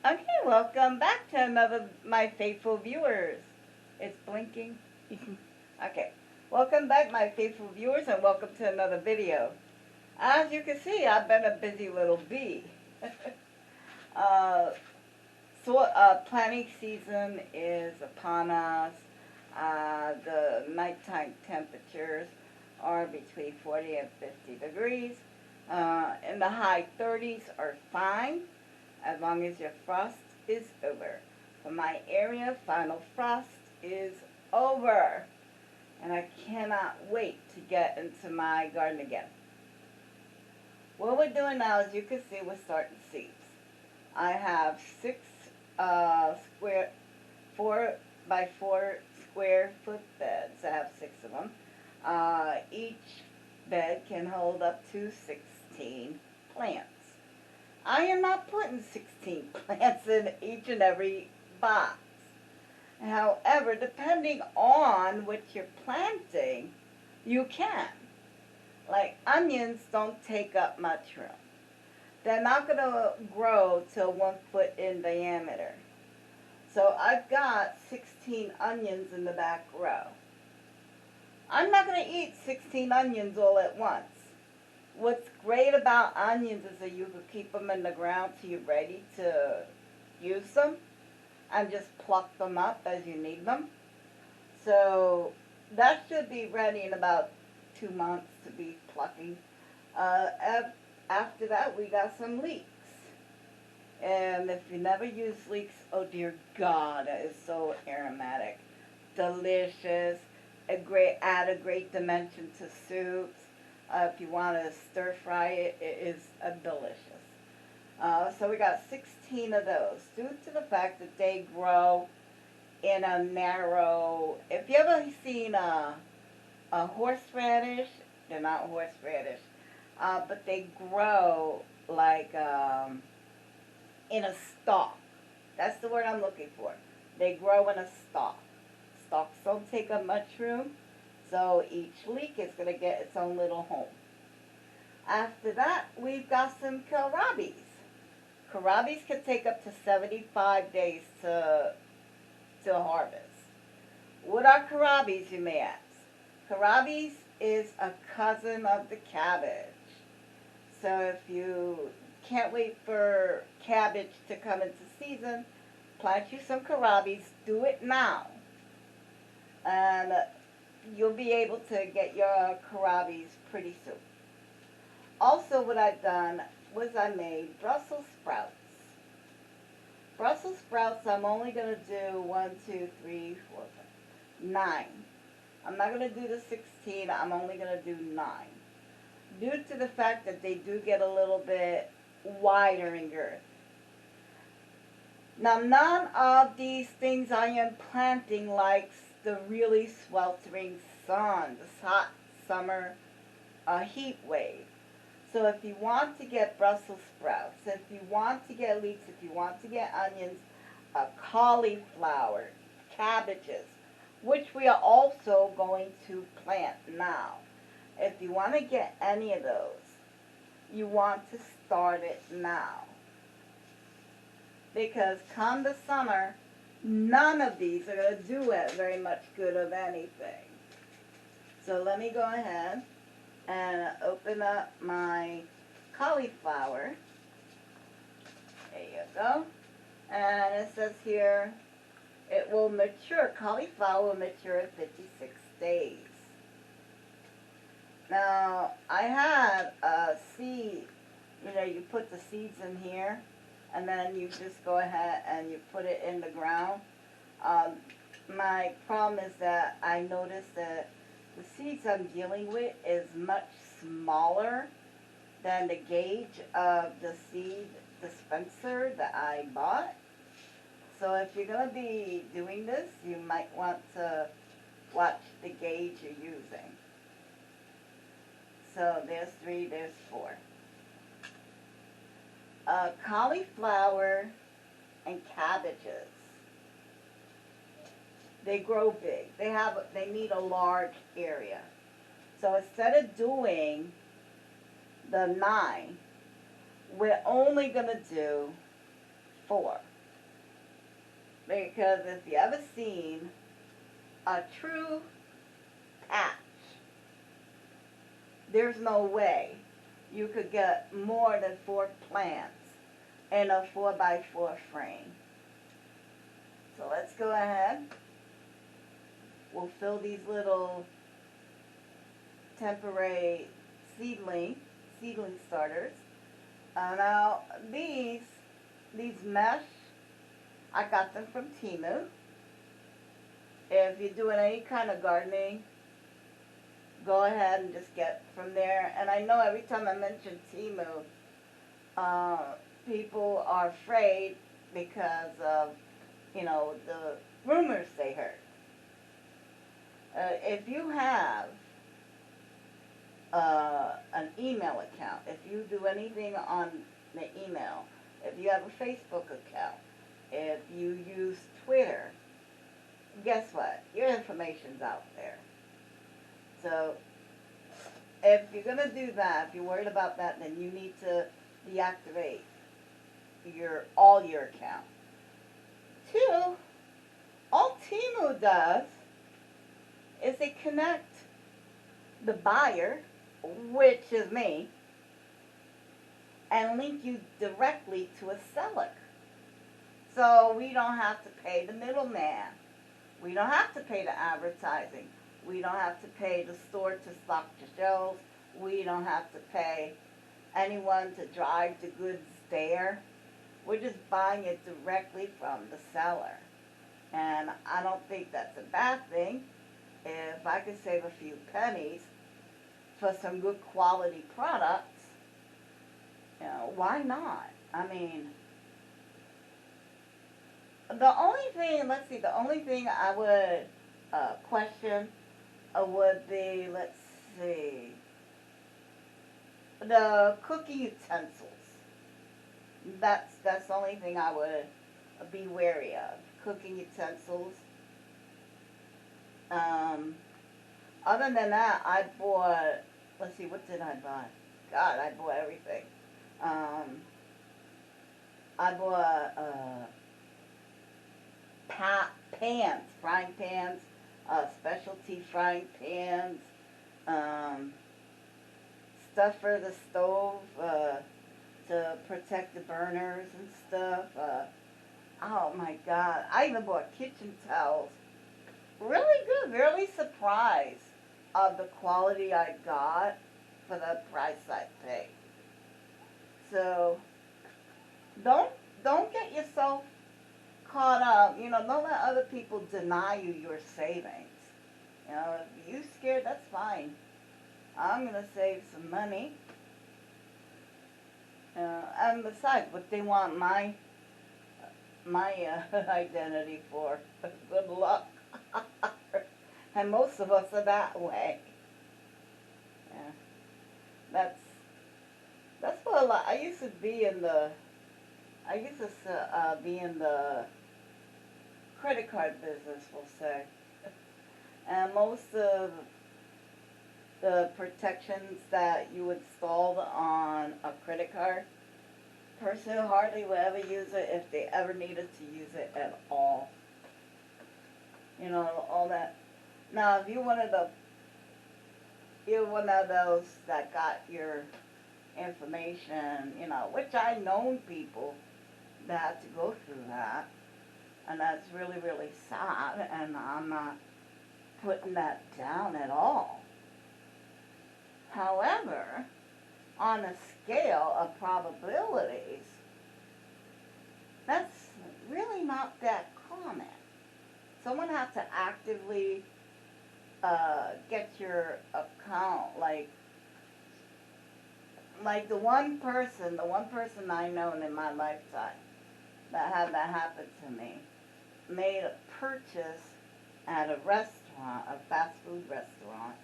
Okay, welcome back to another my faithful viewers. It's blinking. Okay, welcome back my faithful viewers and welcome to another video. As you can see, I've been a busy little bee. uh, Planting season is upon us. The nighttime temperatures are between 40 and 50 degrees. In the high 30s are fine, as long as your frost is over. For my area, final frost is over. And I cannot wait to get into my garden again. What we're doing now, as you can see, we're starting seeds. I have 4 by 4 square foot beds. I have 6 of them. Each bed can hold up to 16 plants. I am not putting 16 plants in each and every box. However, depending on what you're planting, you can. Like onions don't take up much room. They're not going to grow till 1 foot in diameter. So I've got 16 onions in the back row. I'm not going to eat 16 onions all at once. What's great about onions is that you can keep them in the ground till you're ready to use them and just pluck them up as you need them. So that should be ready in about 2 months to be plucking. After that, we got some leeks. And if you never use leeks, oh dear God, that is so aromatic. Delicious. Add a great dimension to soups. If you want to stir fry it, it is delicious. So we got 16 of those, due to the fact that they grow in a narrow, if you ever seen a horseradish, they're not horseradish, but they grow like in a stalk. That's the word I'm looking for. They grow in a stalk. Stalks don't take up much room, so each leek is going to get its own little home. After that, we've got some kohlrabis. Kohlrabis can take up to 75 days to harvest. What are kohlrabis, you may ask? Kohlrabis is a cousin of the cabbage. So if you can't wait for cabbage to come into season, plant you some kohlrabis. Do it now. And you'll be able to get your kohlrabis pretty soon. Also, what I've done was I made Brussels sprouts. Brussels sprouts, I'm only going to do 1, 2, 3, 4, 5, 9. I'm not going to do the 16. I'm only going to do 9. Due to the fact that they do get a little bit wider in girth. Now, none of these things I am planting likes the really sweltering sun, this hot summer heat wave. So if you want to get Brussels sprouts, if you want to get leeks, if you want to get onions, cauliflower, cabbages, which we are also going to plant now. If you want to get any of those, you want to start it now. Because come the summer, none of these are going to do it very much good of anything. So let me go ahead and open up my cauliflower. There you go. And it says here, it will mature, cauliflower will mature in 56 days. Now, I had a seed, you put the seeds in here, and then you just go ahead and you put it in the ground. My problem is that I noticed that the seeds I'm dealing with is much smaller than the gauge of the seed dispenser that I bought. So if you're going to be doing this, you might want to watch the gauge you're using. So there's 3, there's 4. Cauliflower and cabbages. They grow big. They need a large area. So instead of doing the 9, we're only going to do 4. Because if you ever seen a true patch, there's no way you could get more than 4 plants in a 4x4 frame. So let's go ahead. We'll fill these little temporary seedling starters. Now these mesh, I got them from Temu. If you're doing any kind of gardening, go ahead and just get from there. And I know every time I mention Temu, people are afraid because of, the rumors they heard. If you have an email account, if you do anything on the email, if you have a Facebook account, if you use Twitter, guess what? Your information's out there. So if you're going to do that, if you're worried about that, then you need to deactivate all your account. 2, all Temu does is they connect the buyer, which is me, and link you directly to a seller. So we don't have to pay the middleman. We don't have to pay the advertising. We don't have to pay the store to stock the shelves. We don't have to pay anyone to drive the goods there. We're just buying it directly from the seller. And I don't think that's a bad thing. If I could save a few pennies for some good quality products, why not? I mean, the only thing I would question would be, let's see, the cooking utensils. That's the only thing I would be wary of. Cooking utensils. Other than that, I bought, let's see, what did I buy? God, I bought everything. I bought pans, frying pans, specialty frying pans, stuff for the stove to protect the burners and stuff. Oh my God, I even bought kitchen towels. Really good, really surprised of the quality I got for the price I paid. So don't get yourself caught up. Don't let other people deny you your savings. If you're scared, that's fine. I'm gonna save some money. And besides, what they want my identity for? Good luck. And most of us are that way. Yeah. That's what a lot. I used to be in the credit card business, we'll say. And most of the protections that you installed on a credit card, person hardly would ever use it if they ever needed to use it at all. All that. Now, if you're one of those that got your information, which I known people that had to go through that, and that's really, really sad, and I'm not putting that down at all. However, on a scale of probabilities, that's really not that common. Someone has to actively get your account, like the one person I known in my lifetime that had that happen to me made a purchase at a restaurant, a fast food restaurant,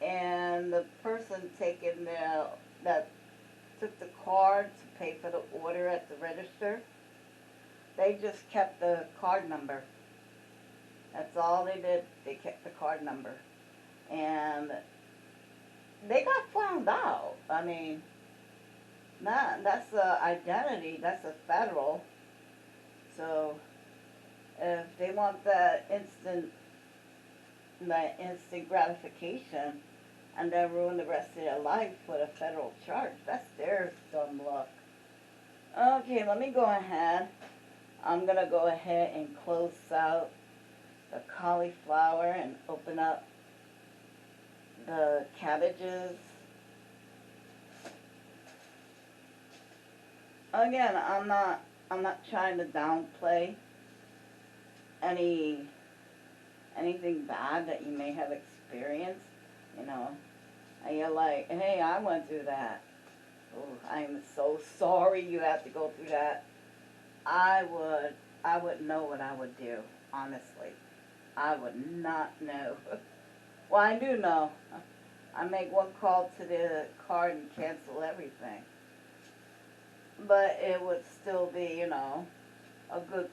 and the person that took the card to pay for the order at the register, they just kept the card number. That's all they did. They kept the card number. And they got found out. I mean, that's the identity. That's a federal. So if they want that instant gratification and then ruin the rest of their life with a federal charge, that's their dumb luck. Okay, let me go ahead. I'm going to go ahead and close out the cauliflower and open up the cabbages. Again, I'm not trying to downplay anything bad that you may have experienced, you know. And you're like, hey, I went through that. Oh, I'm so sorry you had to go through that. I wouldn't know what I would do, honestly. I would not know. Well, I do know. I make one call to the card and cancel everything. But it would still be, you know, a good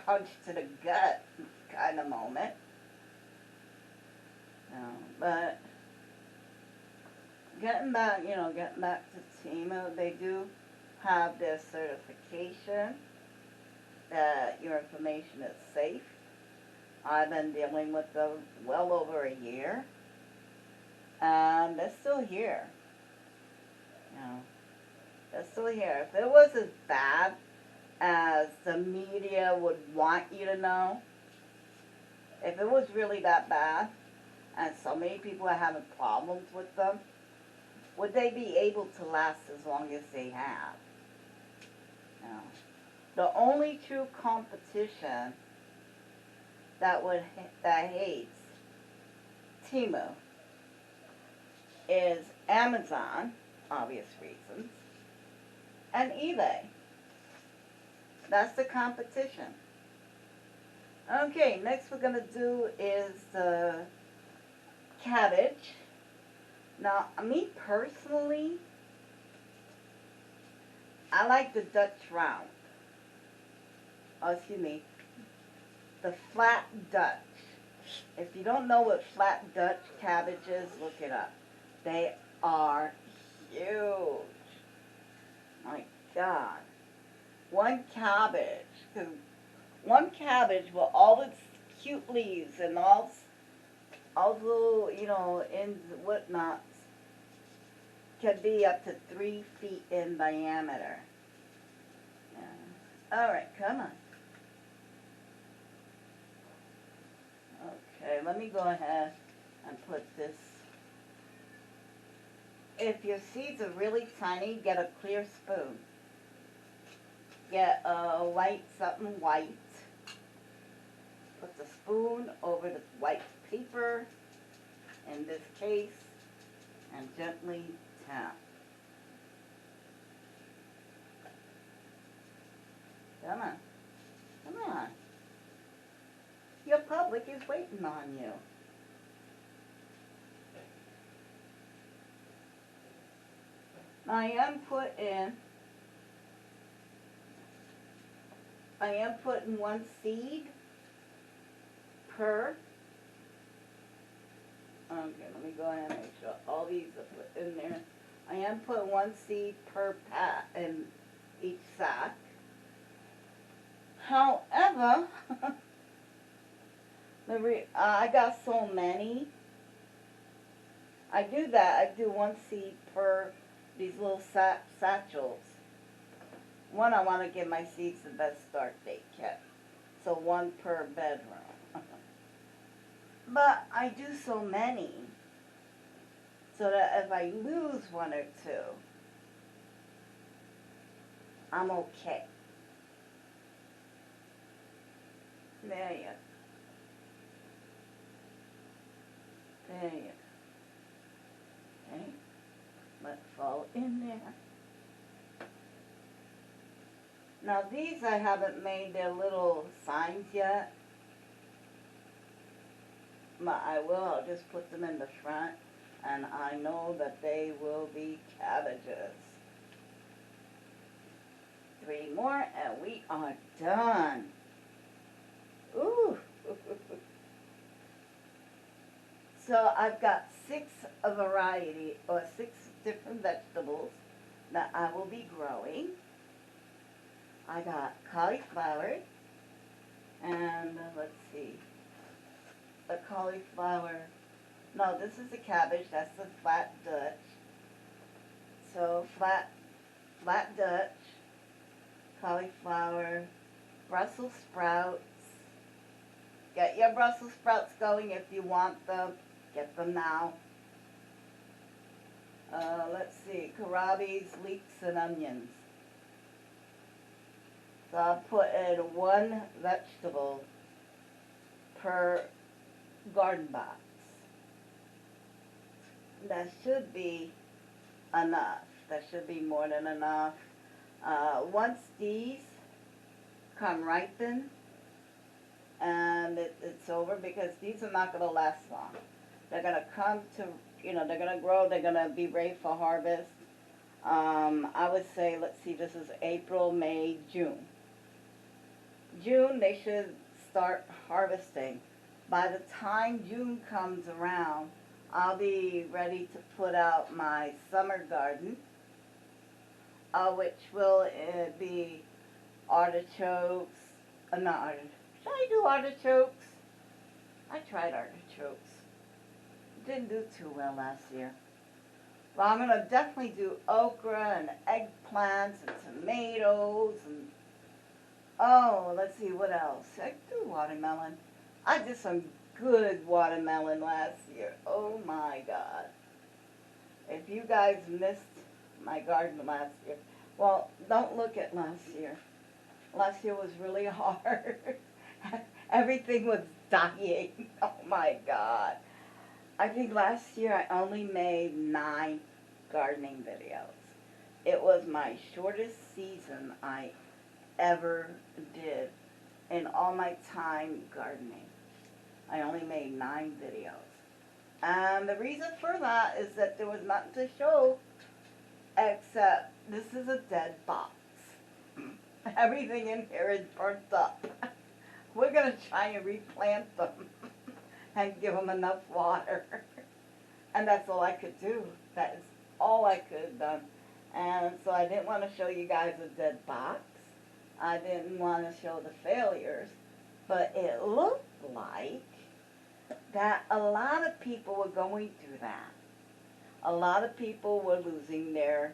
punch to the gut kind of moment. But getting back to TEMA, they do have their certification that your information is safe. I've been dealing with them well over a year, and they're still here. They're still here. If it was as bad as the media would want you to know, if it was really that bad, and so many people are having problems with them, would they be able to last as long as they have? No. The only true competition that hates Temu is Amazon, obvious reasons, and eBay. That's the competition. Okay, next we're going to do is the cabbage. Now, me personally, I like the Dutch round. Oh, excuse me, the flat Dutch. If you don't know what flat Dutch cabbage is, look it up. They are huge. My God. One cabbage with all its cute leaves and all the, in whatnots, can be up to 3 feet in diameter. Yeah. All right, come on. Okay, let me go ahead and put this. If your seeds are really tiny, get a clear spoon. Get something white. Put the spoon over the white paper, in this case, and gently tap. Come on. Come on. Your public is waiting on you. I am putting 1 seed per. Okay, let me go ahead and make sure all these are put in there. I am putting 1 seed per pack in each sack. However, I got so many. I do that. I do 1 seed per these little satchels. One, I want to give my seeds the best start they can. So 1 per bedroom. But I do so many so that if I lose 1 or 2, I'm okay. There you go. There you go. Okay. Let it fall in there. Now these I haven't made their little signs yet. But I will. I'll just put them in the front. And I know that they will be cabbages. 3 more and we are done. Ooh. So I've got 6 different vegetables that I will be growing. I got cauliflower, and let's see, the cauliflower, no, this is the cabbage, that's the flat Dutch. So flat Dutch, cauliflower, Brussels sprouts. Get your Brussels sprouts going if you want them. Get them now. Let's see, kohlrabies, leeks, and onions. So I'll put in one vegetable per garden box. That should be enough. That should be more than enough. Once these come ripen, and it's over, because these are not going to last long. They're going to come to, they're going to grow, they're going to be ready for harvest. I would say, let's see, this is April, May, June. June, they should start harvesting. By the time June comes around, I'll be ready to put out my summer garden, which will be artichokes, not artichokes. Should I do artichokes? I tried artichokes. Didn't do too well last year. Well, I'm going to definitely do okra and eggplants and tomatoes and, oh, let's see, what else? I do watermelon. I did some good watermelon last year. Oh my God. If you guys missed my garden last year, well, don't look at last year. Last year was really hard. Everything was dying. Oh my God. I think last year I only made 9 gardening videos. It was my shortest season I ever did in all my time gardening. I only made 9 videos. And the reason for that is that there was nothing to show except this is a dead box. Everything in here is burnt up. We're going to try and replant them and give them enough water. And that's all I could do. That is all I could have done. And so I didn't want to show you guys a dead box. I didn't want to show the failures. But it looked like that a lot of people were going through that. A lot of people were losing their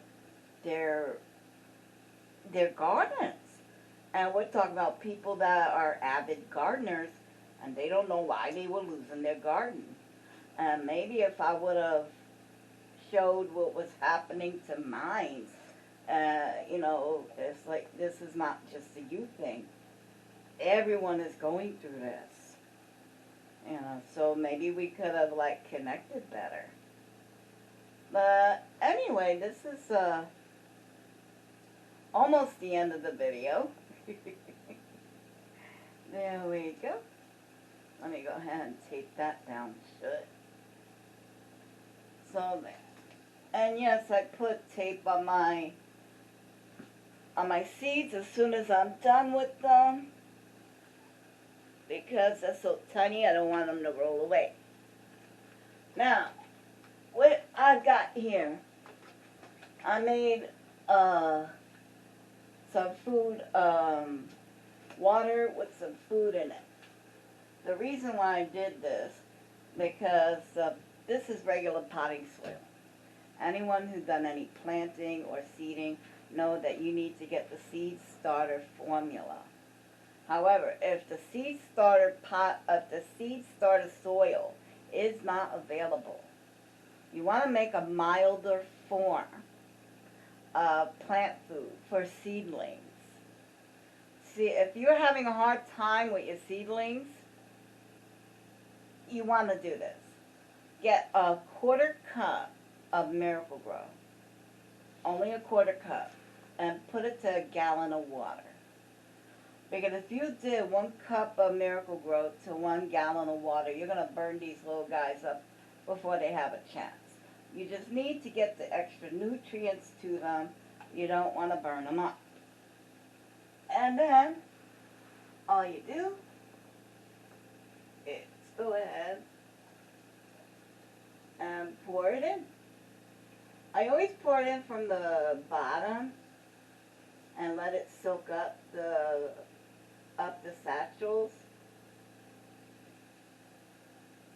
gardens. And we're talking about people that are avid gardeners, and they don't know why they were losing their garden. And maybe if I would have showed what was happening to mine, it's like this is not just a you thing. Everyone is going through this. So maybe we could have, connected better. But anyway, this is almost the end of the video. There we go. Let me go ahead and tape that down shut. So there. And yes, I put tape on my seeds as soon as I'm done with them, because they're so tiny, I don't want them to roll away. Now, what I've got here, I made some food, water with some food in it. The reason why I did this, because this is regular potting soil. Anyone who's done any planting or seeding know that you need to get the seed starter formula. However, if the seed starter soil is not available, you want to make a milder form of plant food for seedlings. See, if you're having a hard time with your seedlings, you want to do this. Get a 1/4 cup of Miracle Grow, only a 1/4 cup, and put it to a gallon of water. Because if you did 1 cup of Miracle Grow to 1 gallon of water, you're going to burn these little guys up before they have a chance. You just need to get the extra nutrients to them. You don't want to burn them up. And then, all you do is go ahead and pour it in. I always pour it in from the bottom and let it soak up the satchels.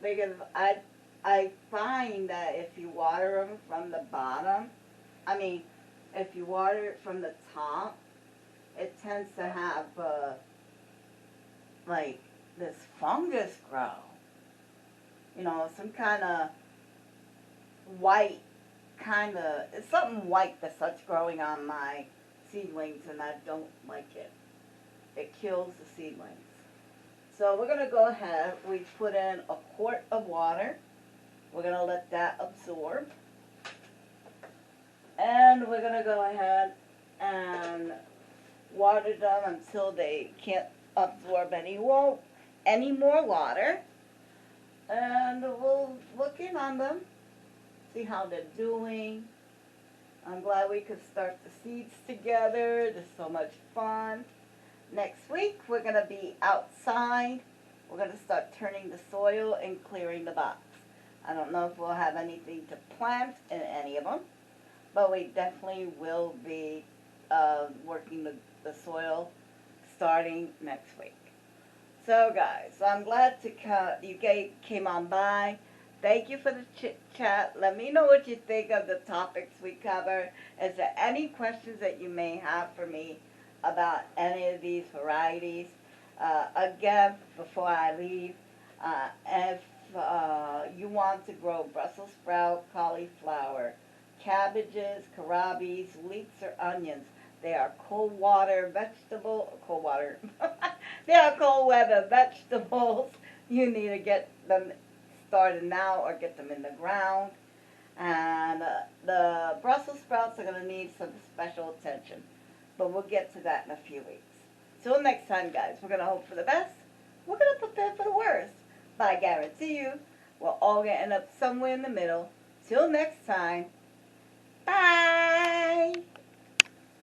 Because I find that if you water them from the bottom, I mean, if you water it from the top, it tends to have like this fungus grow. You know, some kind of white it's something white that starts growing on my seedlings, and I don't like it. It kills the seedlings. So we're going to go ahead, we put in a quart of water. We're going to let that absorb. And we're going to go ahead and water them until they can't absorb any more water. And we'll look in on them, see how they're doing. I'm glad we could start the seeds together. It's so much fun. Next week, we're going to be outside. We're going to start turning the soil and clearing the box. I don't know if we'll have anything to plant in any of them, but we definitely will be working the soil starting next week. So guys, I'm glad you came on by. Thank you for the chit chat. Let me know what you think of the topics we cover. Is there any questions that you may have for me about any of these varieties? Again, before I leave, if you want to grow Brussels sprout, cauliflower, cabbages, kohlrabi, leeks, or onions, they are cold weather they are cold weather vegetables. You need to get them started now or get them in the ground. And the Brussels sprouts are going to need some special attention. But we'll get to that in a few weeks. Till next time, guys, we're going to hope for the best. We're going to prepare for the worst. But I guarantee you, we're all going to end up somewhere in the middle. Till next time, bye.